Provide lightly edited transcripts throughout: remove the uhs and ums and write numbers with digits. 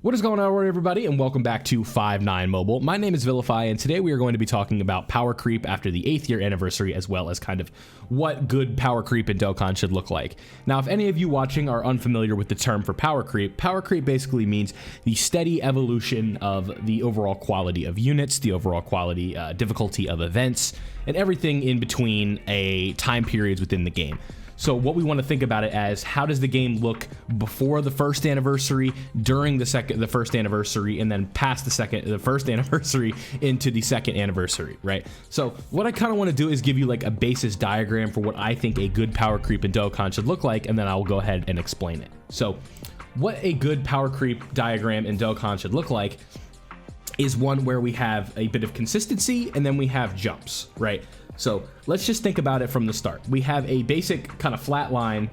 What is going on, everybody, and welcome back to 5-9 Mobile. My name is Vilify, and today we are going to be talking about power creep after the 8th year anniversary, as well as kind of what good power creep in Dokkan should look like. Now, if any of you watching are unfamiliar with the term for power creep basically means the steady evolution of the overall quality of units, the overall quality, difficulty of events, and everything in between time periods within the game. So what we want to think about it as, how does the game look before the first anniversary, during the first anniversary, and then past the first anniversary into the second anniversary, right? So what I kind of want to do is give you like a basis diagram for what I think a good power creep in Dokkan should look like, and then I'll go ahead and explain it. So what a good power creep diagram in Dokkan should look like is one where we have a bit of consistency and then we have jumps, right? So let's just think about it from the start. We have a basic kind of flat line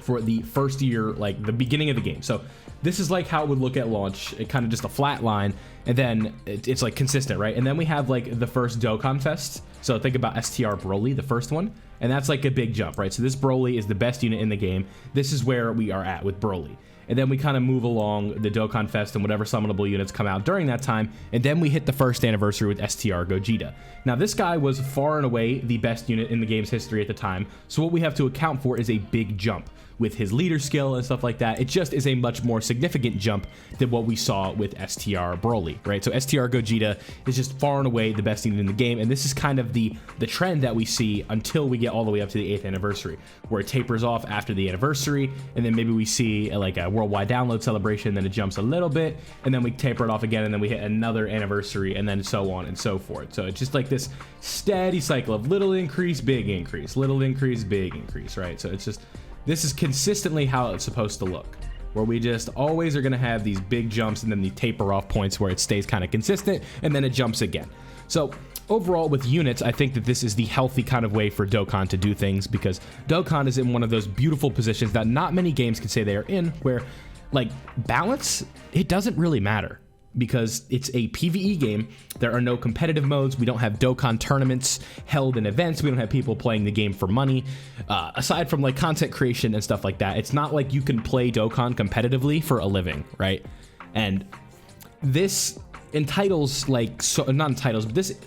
for the first year, like the beginning of the game. So this is like how it would look at launch, it kind of just a flat line, and then it's like consistent, right? And then we have like the first Dokkan Fest. So think about STR Broly, the first one, and that's like a big jump, right? So this Broly is the best unit in the game. This is where we are at with Broly. And then we kind of move along the Dokkan Fest and whatever summonable units come out during that time, and then we hit the first anniversary with STR Gogeta. Now this guy was far and away the best unit in the game's history at the time, so what we have to account for is a big jump. With his leader skill and stuff like that, it just is a much more significant jump than what we saw with STR Broly, right? So STR Gogeta is just far and away the best unit in the game, and this is kind of the trend that we see until we get all the way up to the 8th anniversary, where it tapers off after the anniversary, and then maybe we see like a worldwide download celebration, then it jumps a little bit, and then we taper it off again, and then we hit another anniversary, and then so on and so forth. So it's just like this steady cycle of little increase, big increase, little increase, big increase, right? So it's just, this is consistently how it's supposed to look, where we just always are going to have these big jumps and then the taper off points where it stays kind of consistent and then it jumps again. So overall with units, I think that this is the healthy kind of way for Dokkan to do things, because Dokkan is in one of those beautiful positions that not many games can say they are in, where like balance, it doesn't really matter. Because it's a PvE game, there are no competitive modes, we don't have Dokkan tournaments held in events, we don't have people playing the game for money. Aside from like content creation and stuff like that, it's not like you can play Dokkan competitively for a living, right? And this entitles, like, so not entitles, but this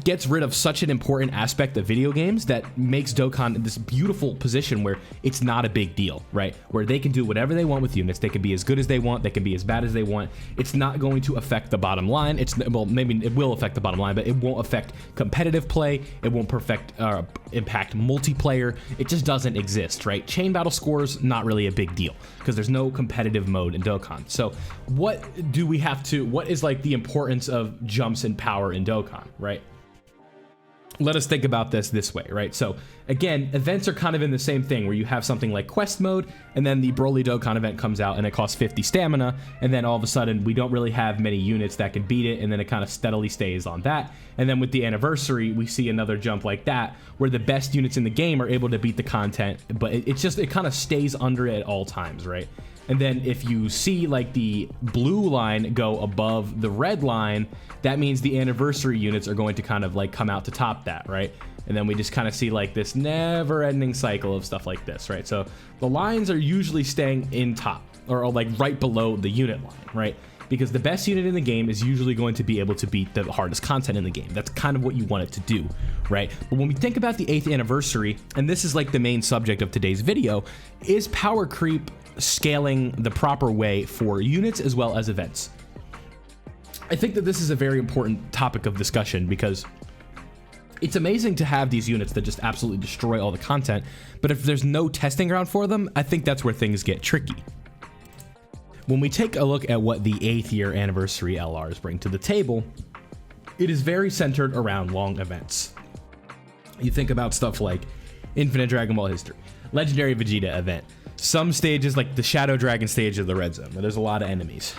gets rid of such an important aspect of video games that makes Dokkan in this beautiful position where it's not a big deal, right? Where they can do whatever they want with units. They can be as good as they want. They can be as bad as they want. It's not going to affect the bottom line. Well, maybe it will affect the bottom line, but it won't affect competitive play. It won't impact multiplayer. It just doesn't exist, right? Chain battle scores, not really a big deal because there's no competitive mode in Dokkan. So what is like the importance of jumps in power in Dokkan, right? Let us think about this way, right? So again, events are kind of in the same thing, where you have something like quest mode, and then the Broly Dokkan event comes out and it costs 50 stamina, and then all of a sudden we don't really have many units that can beat it, and then it kind of steadily stays on that. And then with the anniversary, we see another jump like that, where the best units in the game are able to beat the content, but it kind of stays under it at all times, right? And then if you see like the blue line go above the red line, that means the anniversary units are going to kind of like come out to top that, right? And then we just kind of see like this never-ending cycle of stuff like this, right? So the lines are usually staying in top, or like right below the unit line, right? Because the best unit in the game is usually going to be able to beat the hardest content in the game. That's kind of what you want it to do, right? But when we think about the 8th anniversary, and this is like the main subject of today's video, is power creep scaling the proper way for units as well as events? I think that this is a very important topic of discussion, because it's amazing to have these units that just absolutely destroy all the content, but if there's no testing ground for them, I think that's where things get tricky. When we take a look at what the 8th year anniversary LRs bring to the table, it is very centered around long events. You think about stuff like Infinite Dragon Ball History, Legendary Vegeta event, some stages like the Shadow Dragon stage of the Red Zone, where there's a lot of enemies.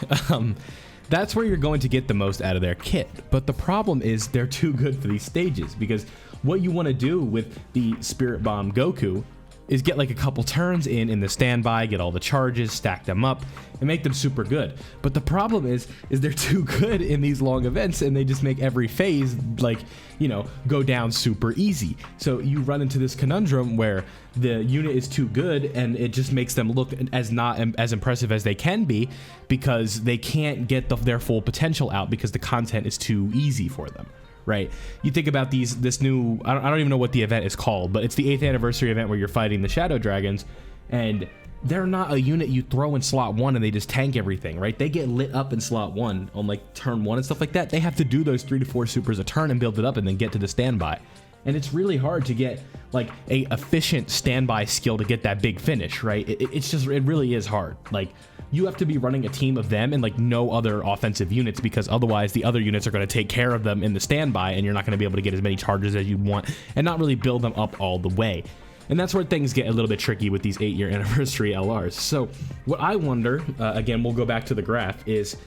That's where you're going to get the most out of their kit. But the problem is they're too good for these stages, because what you want to do with the Spirit Bomb Goku is get like a couple turns in the standby, get all the charges, stack them up, and make them super good. But the problem is they're too good in these long events, and they just make every phase, like, you know, go down super easy. So you run into this conundrum where the unit is too good, and it just makes them look as not as impressive as they can be, because they can't get their full potential out because the content is too easy for them. Right? You think about this new, I don't even know what the event is called, but it's the 8th anniversary event where you're fighting the Shadow Dragons, and they're not a unit you throw in slot 1 and they just tank everything, right? They get lit up in slot 1 on like turn 1 and stuff like that. They have to do those 3 to 4 supers a turn and build it up and then get to the standby. And it's really hard to get like a efficient standby skill to get that big finish, right? It really is hard. Like, you have to be running a team of them and like no other offensive units, because otherwise the other units are going to take care of them in the standby, and you're not going to be able to get as many charges as you want and not really build them up all the way. And that's where things get a little bit tricky with these 8-year anniversary LRs. So what I wonder, again, we'll go back to the graph, is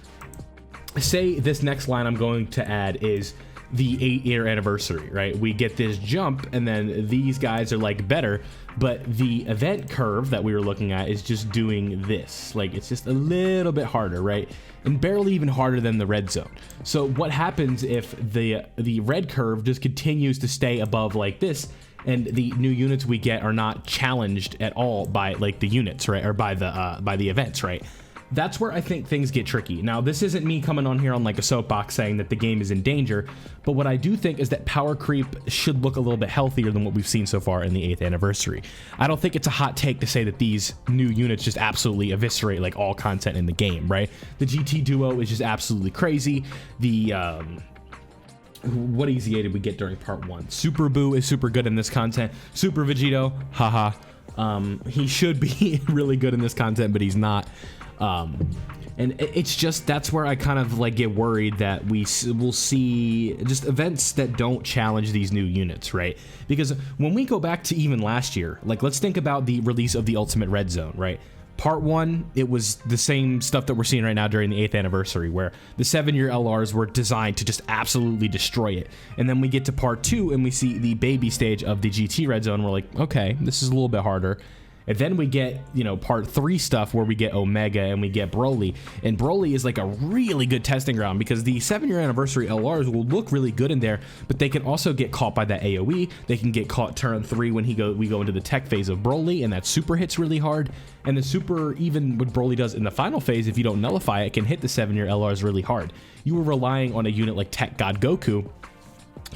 say this next line I'm going to add is the 8-year anniversary, right? We get this jump, and then these guys are like better, but the event curve that we were looking at is just doing this. Like, it's just a little bit harder, right? And barely even harder than the red zone. So what happens if the red curve just continues to stay above like this, and the new units we get are not challenged at all by like the units, right? Or by the events, right? That's where I think things get tricky. Now, this isn't me coming on here on like a soapbox saying that the game is in danger, but what I do think is that power creep should look a little bit healthier than what we've seen so far in the 8th anniversary. I don't think it's a hot take to say that these new units just absolutely eviscerate like all content in the game, right? The GT duo is just absolutely crazy. The what EZA did we get during part 1? Super Boo is super good in this content. Super Vegito, haha. He should be really good in this content, but he's not. And it's just, that's where I kind of like get worried that we'll see just events that don't challenge these new units, right? Because when we go back to even last year, like, let's think about the release of the Ultimate Red Zone, right? Part 1, it was the same stuff that we're seeing right now during the 8th anniversary, where the 7-year LRs were designed to just absolutely destroy it. And then we get to part 2 and we see the baby stage of the GT Red Zone. We're like, okay, this is a little bit harder. And then we get, you know, part 3 stuff where we get Omega and we get Broly. And Broly is like a really good testing ground, because the 7-year anniversary LRs will look really good in there, but they can also get caught by that AoE. They can get caught turn 3 when we go into the tech phase of Broly, and that super hits really hard. And the super, even what Broly does in the final phase, if you don't nullify it, can hit the 7-year LRs really hard. You were relying on a unit like Tech God Goku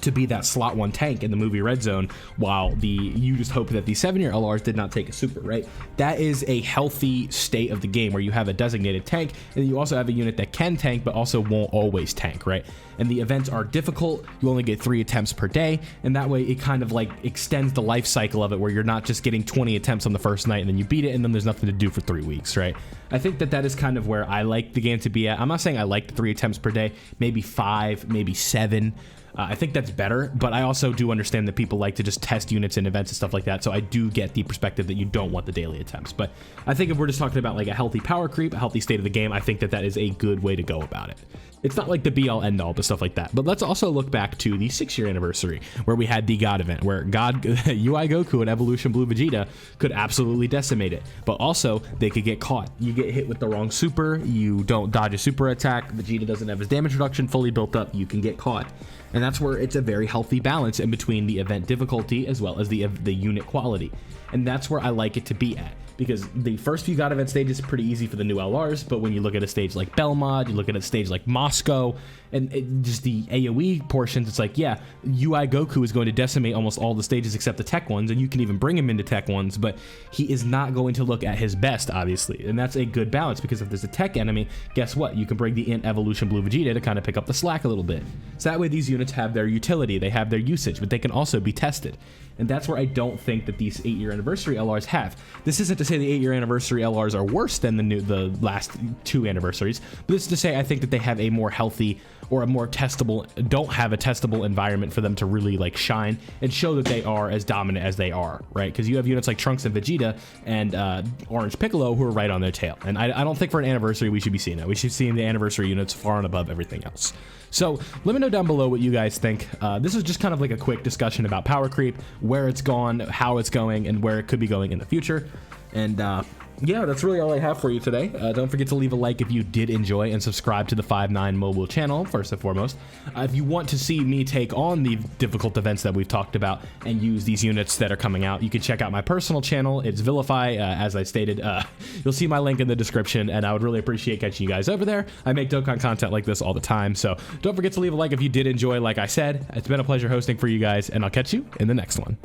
to be that slot 1 tank in the movie Red Zone, while you just hope that the 7-year LRs did not take a super, right? That is a healthy state of the game, where you have a designated tank, and you also have a unit that can tank but also won't always tank, right? And the events are difficult. You only get 3 attempts per day, and that way it kind of like extends the life cycle of it, where you're not just getting 20 attempts on the first night and then you beat it and then there's nothing to do for 3 weeks, right? I think that is kind of where I like the game to be at. I'm not saying I like the 3 attempts per day, maybe 5, maybe 7. I think that's better, but I also do understand that people like to just test units and events and stuff like that, so I do get the perspective that you don't want the daily attempts. But I think if we're just talking about like a healthy power creep, a healthy state of the game, I think that is a good way to go about it. It's not like the be-all end-all to stuff like that. But let's also look back to the 6-year anniversary, where we had the God event, where God UI Goku and Evolution Blue Vegeta could absolutely decimate it. But also, they could get caught. You get hit with the wrong super, you don't dodge a super attack, Vegeta doesn't have his damage reduction fully built up, you can get caught. And that's where it's a very healthy balance in between the event difficulty as well as the unit quality. And that's where I like it to be at. Because the first few God event stages are pretty easy for the new LRs, but when you look at a stage like Belmont, you look at a stage like Moscow, and just the AoE portions, it's like, yeah, UI Goku is going to decimate almost all the stages except the tech ones, and you can even bring him into tech ones, but he is not going to look at his best, obviously. And that's a good balance, because if there's a tech enemy, guess what? You can bring the Evolution Blue Vegeta to kind of pick up the slack a little bit. So that way these units have their utility, they have their usage, but they can also be tested. And that's where I don't think that these 8-year anniversary LRs have. This isn't to say the 8-year anniversary LRs are worse than the last 2 anniversaries, but this is to say I think that they have a more healthy or a more testable, don't have a testable environment for them to really like shine and show that they are as dominant as they are, right? Because you have units like Trunks and Vegeta and Orange Piccolo who are right on their tail. And I don't think for an anniversary we should be seeing that. We should be seeing the anniversary units far and above everything else. So let me know down below what you guys think. This is just kind of like a quick discussion about power creep, where it's gone, how it's going, and where it could be going in the future. And yeah, that's really all I have for you today. Don't forget to leave a like if you did enjoy and subscribe to the 5-9 Mobile channel, first and foremost. If you want to see me take on the difficult events that we've talked about and use these units that are coming out, you can check out my personal channel. It's Vilify, as I stated. You'll see my link in the description, and I would really appreciate catching you guys over there. I make Dokkan content like this all the time, so don't forget to leave a like if you did enjoy, like I said. It's been a pleasure hosting for you guys, and I'll catch you in the next one.